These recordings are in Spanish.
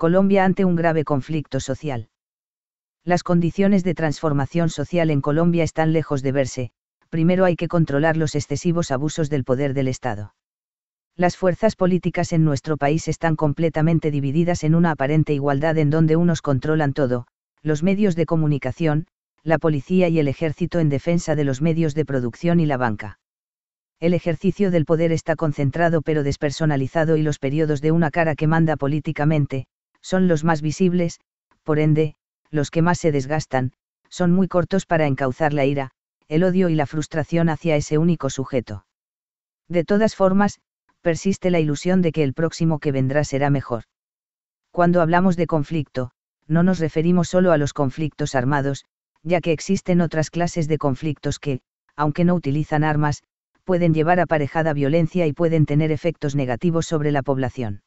Colombia ante un grave conflicto social. Las condiciones de transformación social en Colombia están lejos de verse. Primero hay que controlar los excesivos abusos del poder del Estado. Las fuerzas políticas en nuestro país están completamente divididas en una aparente igualdad en donde unos controlan todo, los medios de comunicación, la policía y el ejército en defensa de los medios de producción y la banca. El ejercicio del poder está concentrado pero despersonalizado y los periodos de una cara que manda políticamente, son los más visibles, por ende, los que más se desgastan, son muy cortos para encauzar la ira, el odio y la frustración hacia ese único sujeto. De todas formas, persiste la ilusión de que el próximo que vendrá será mejor. Cuando hablamos de conflicto, no nos referimos solo a los conflictos armados, ya que existen otras clases de conflictos que, aunque no utilizan armas, pueden llevar aparejada violencia y pueden tener efectos negativos sobre la población.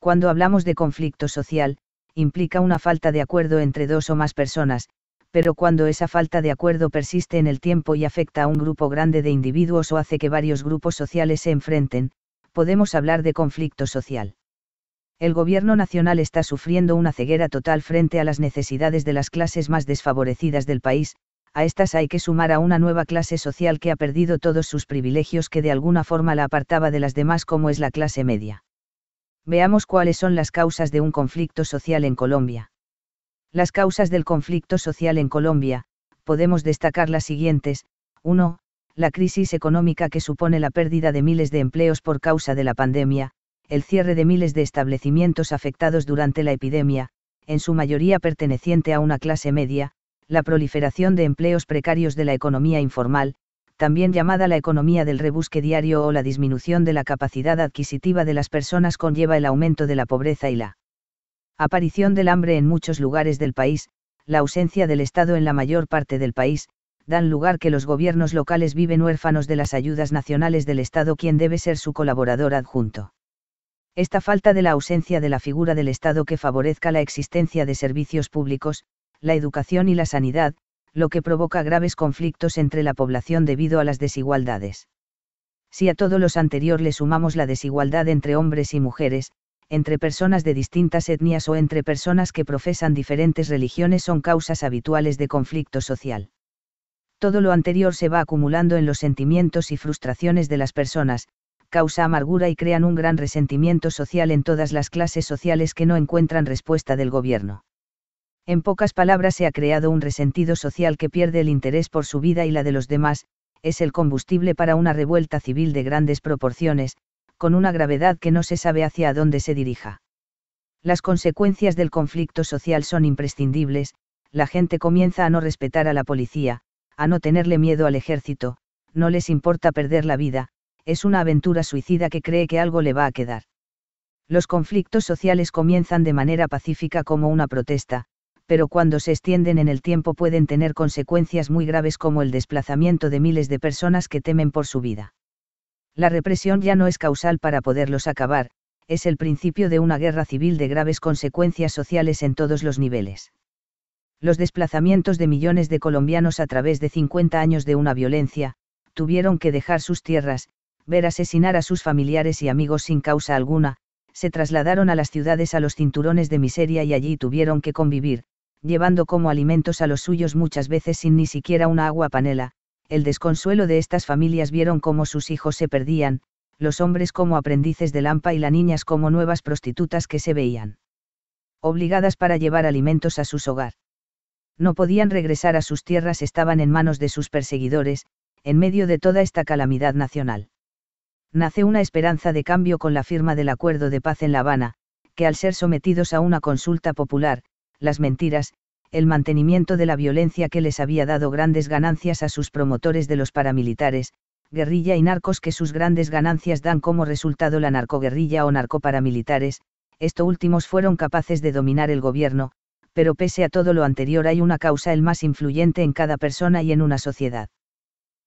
Cuando hablamos de conflicto social, implica una falta de acuerdo entre dos o más personas, pero cuando esa falta de acuerdo persiste en el tiempo y afecta a un grupo grande de individuos o hace que varios grupos sociales se enfrenten, podemos hablar de conflicto social. El gobierno nacional está sufriendo una ceguera total frente a las necesidades de las clases más desfavorecidas del país. A estas hay que sumar a una nueva clase social que ha perdido todos sus privilegios que de alguna forma la apartaba de las demás, como es la clase media. Veamos cuáles son las causas de un conflicto social en Colombia. Las causas del conflicto social en Colombia, podemos destacar las siguientes. 1. La crisis económica que supone la pérdida de miles de empleos por causa de la pandemia, el cierre de miles de establecimientos afectados durante la epidemia, en su mayoría perteneciente a una clase media, la proliferación de empleos precarios de la economía informal, también llamada la economía del rebusque diario, o la disminución de la capacidad adquisitiva de las personas conlleva el aumento de la pobreza y la aparición del hambre en muchos lugares del país, la ausencia del Estado en la mayor parte del país, dan lugar que los gobiernos locales viven huérfanos de las ayudas nacionales del Estado, quien debe ser su colaborador adjunto. Esta falta de la ausencia de la figura del Estado que favorezca la existencia de servicios públicos, la educación y la sanidad, lo que provoca graves conflictos entre la población debido a las desigualdades. Si a todo lo anterior le sumamos la desigualdad entre hombres y mujeres, entre personas de distintas etnias o entre personas que profesan diferentes religiones, son causas habituales de conflicto social. Todo lo anterior se va acumulando en los sentimientos y frustraciones de las personas, causa amargura y crean un gran resentimiento social en todas las clases sociales que no encuentran respuesta del gobierno. En pocas palabras, se ha creado un resentido social que pierde el interés por su vida y la de los demás, es el combustible para una revuelta civil de grandes proporciones, con una gravedad que no se sabe hacia dónde se dirija. Las consecuencias del conflicto social son imprescindibles. La gente comienza a no respetar a la policía, a no tenerle miedo al ejército, no les importa perder la vida, es una aventura suicida que cree que algo le va a quedar. Los conflictos sociales comienzan de manera pacífica como una protesta, pero cuando se extienden en el tiempo pueden tener consecuencias muy graves como el desplazamiento de miles de personas que temen por su vida. La represión ya no es causal para poderlos acabar, es el principio de una guerra civil de graves consecuencias sociales en todos los niveles. Los desplazamientos de millones de colombianos a través de 50 años de una violencia, tuvieron que dejar sus tierras, ver asesinar a sus familiares y amigos sin causa alguna, se trasladaron a las ciudades, a los cinturones de miseria, y allí tuvieron que convivir, llevando como alimentos a los suyos muchas veces sin ni siquiera una agua panela. El desconsuelo de estas familias vieron cómo sus hijos se perdían, los hombres como aprendices de lampa y las niñas como nuevas prostitutas que se veían obligadas para llevar alimentos a sus hogares. No podían regresar a sus tierras, estaban en manos de sus perseguidores. En medio de toda esta calamidad nacional, nace una esperanza de cambio con la firma del Acuerdo de Paz en La Habana, que al ser sometidos a una consulta popular, las mentiras, el mantenimiento de la violencia que les había dado grandes ganancias a sus promotores de los paramilitares, guerrilla y narcos, que sus grandes ganancias dan como resultado la narcoguerrilla o narcoparamilitares, estos últimos fueron capaces de dominar el gobierno, pero pese a todo lo anterior hay una causa el más influyente en cada persona y en una sociedad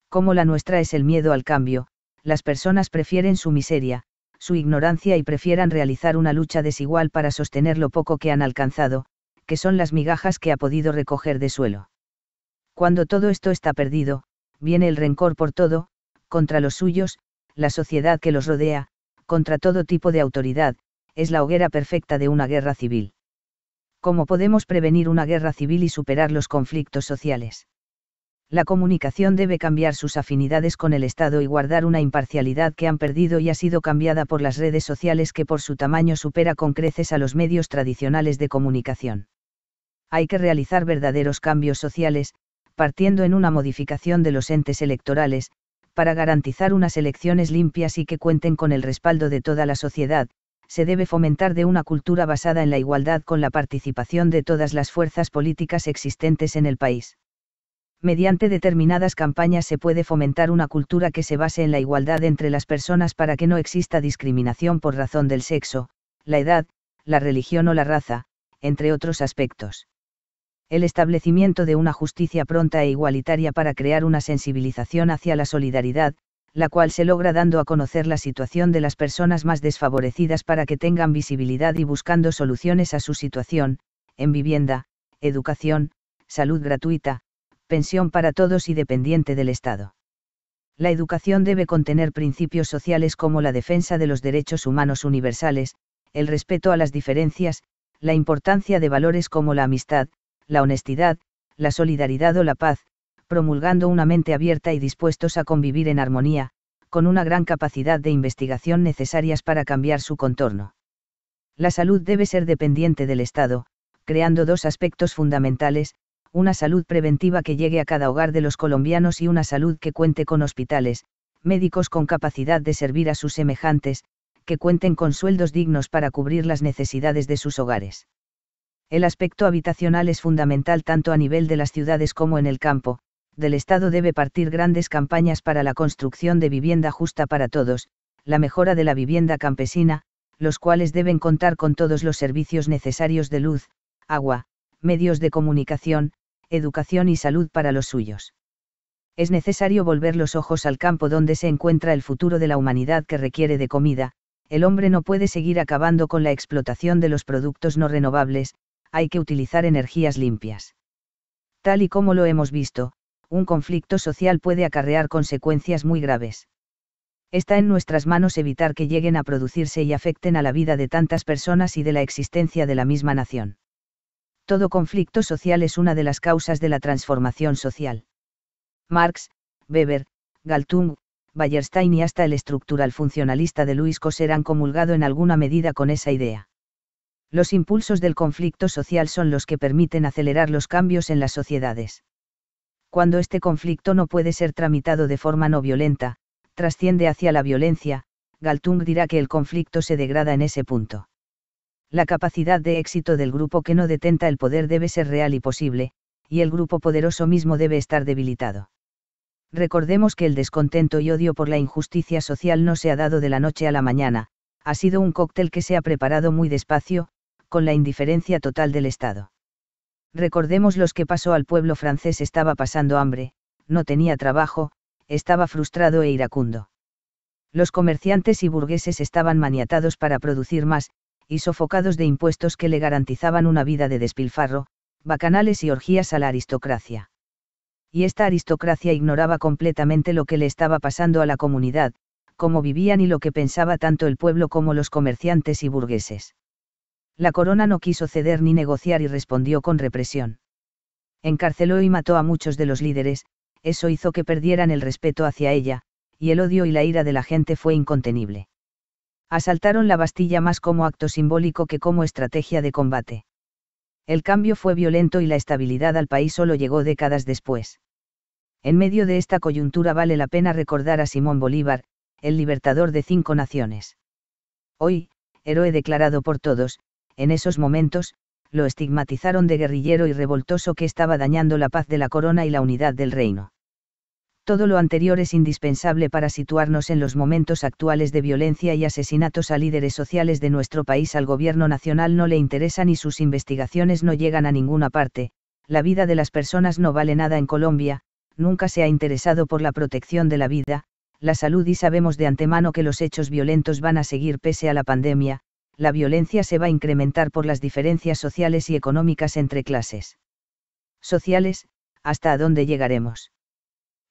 como la nuestra, es el miedo al cambio. Las personas prefieren su miseria, su ignorancia, y prefieran realizar una lucha desigual para sostener lo poco que han alcanzado, que son las migajas que ha podido recoger de suelo. Cuando todo esto está perdido, viene el rencor por todo, contra los suyos, la sociedad que los rodea, contra todo tipo de autoridad, es la hoguera perfecta de una guerra civil. ¿Cómo podemos prevenir una guerra civil y superar los conflictos sociales? La comunicación debe cambiar sus afinidades con el Estado y guardar una imparcialidad que han perdido y ha sido cambiada por las redes sociales que por su tamaño supera con creces a los medios tradicionales de comunicación. Hay que realizar verdaderos cambios sociales, partiendo en una modificación de los entes electorales, para garantizar unas elecciones limpias y que cuenten con el respaldo de toda la sociedad. Se debe fomentar de una cultura basada en la igualdad con la participación de todas las fuerzas políticas existentes en el país. Mediante determinadas campañas se puede fomentar una cultura que se base en la igualdad entre las personas para que no exista discriminación por razón del sexo, la edad, la religión o la raza, entre otros aspectos. El establecimiento de una justicia pronta e igualitaria para crear una sensibilización hacia la solidaridad, la cual se logra dando a conocer la situación de las personas más desfavorecidas para que tengan visibilidad y buscando soluciones a su situación, en vivienda, educación, salud gratuita, pensión para todos y dependiente del Estado. La educación debe contener principios sociales como la defensa de los derechos humanos universales, el respeto a las diferencias, la importancia de valores como la amistad, la honestidad, la solidaridad o la paz, promulgando una mente abierta y dispuestos a convivir en armonía, con una gran capacidad de investigación necesarias para cambiar su contorno. La salud debe ser dependiente del Estado, creando dos aspectos fundamentales: una salud preventiva que llegue a cada hogar de los colombianos y una salud que cuente con hospitales, médicos con capacidad de servir a sus semejantes, que cuenten con sueldos dignos para cubrir las necesidades de sus hogares. El aspecto habitacional es fundamental tanto a nivel de las ciudades como en el campo. Del Estado debe partir grandes campañas para la construcción de vivienda justa para todos, la mejora de la vivienda campesina, los cuales deben contar con todos los servicios necesarios de luz, agua, medios de comunicación, educación y salud para los suyos. Es necesario volver los ojos al campo donde se encuentra el futuro de la humanidad que requiere de comida. El hombre no puede seguir acabando con la explotación de los productos no renovables, hay que utilizar energías limpias. Tal y como lo hemos visto, un conflicto social puede acarrear consecuencias muy graves. Está en nuestras manos evitar que lleguen a producirse y afecten a la vida de tantas personas y de la existencia de la misma nación. Todo conflicto social es una de las causas de la transformación social. Marx, Weber, Galtung, Wallerstein y hasta el estructural funcionalista de Louis Coser han comulgado en alguna medida con esa idea. Los impulsos del conflicto social son los que permiten acelerar los cambios en las sociedades. Cuando este conflicto no puede ser tramitado de forma no violenta, trasciende hacia la violencia, Galtung dirá que el conflicto se degrada en ese punto. La capacidad de éxito del grupo que no detenta el poder debe ser real y posible, y el grupo poderoso mismo debe estar debilitado. Recordemos que el descontento y odio por la injusticia social no se ha dado de la noche a la mañana, ha sido un cóctel que se ha preparado muy despacio, con la indiferencia total del Estado. Recordemos lo que pasó al pueblo francés: estaba pasando hambre, no tenía trabajo, estaba frustrado e iracundo. Los comerciantes y burgueses estaban maniatados para producir más, y sofocados de impuestos que le garantizaban una vida de despilfarro, bacanales y orgías a la aristocracia. Y esta aristocracia ignoraba completamente lo que le estaba pasando a la comunidad, cómo vivían y lo que pensaba tanto el pueblo como los comerciantes y burgueses. La corona no quiso ceder ni negociar y respondió con represión. Encarceló y mató a muchos de los líderes, eso hizo que perdieran el respeto hacia ella, y el odio y la ira de la gente fue incontenible. Asaltaron la Bastilla más como acto simbólico que como estrategia de combate. El cambio fue violento y la estabilidad al país solo llegó décadas después. En medio de esta coyuntura vale la pena recordar a Simón Bolívar, el libertador de 5 naciones. Hoy, héroe declarado por todos, en esos momentos, lo estigmatizaron de guerrillero y revoltoso que estaba dañando la paz de la corona y la unidad del reino. Todo lo anterior es indispensable para situarnos en los momentos actuales de violencia y asesinatos a líderes sociales de nuestro país. Al gobierno nacional no le interesan y sus investigaciones no llegan a ninguna parte. La vida de las personas no vale nada en Colombia, nunca se ha interesado por la protección de la vida, la salud, y sabemos de antemano que los hechos violentos van a seguir pese a la pandemia. La violencia se va a incrementar por las diferencias sociales y económicas entre clases sociales. ¿Hasta dónde llegaremos?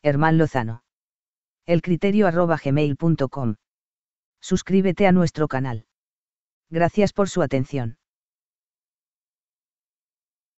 Herman Lozano. elcriterio@gmail.com. Suscríbete a nuestro canal. Gracias por su atención.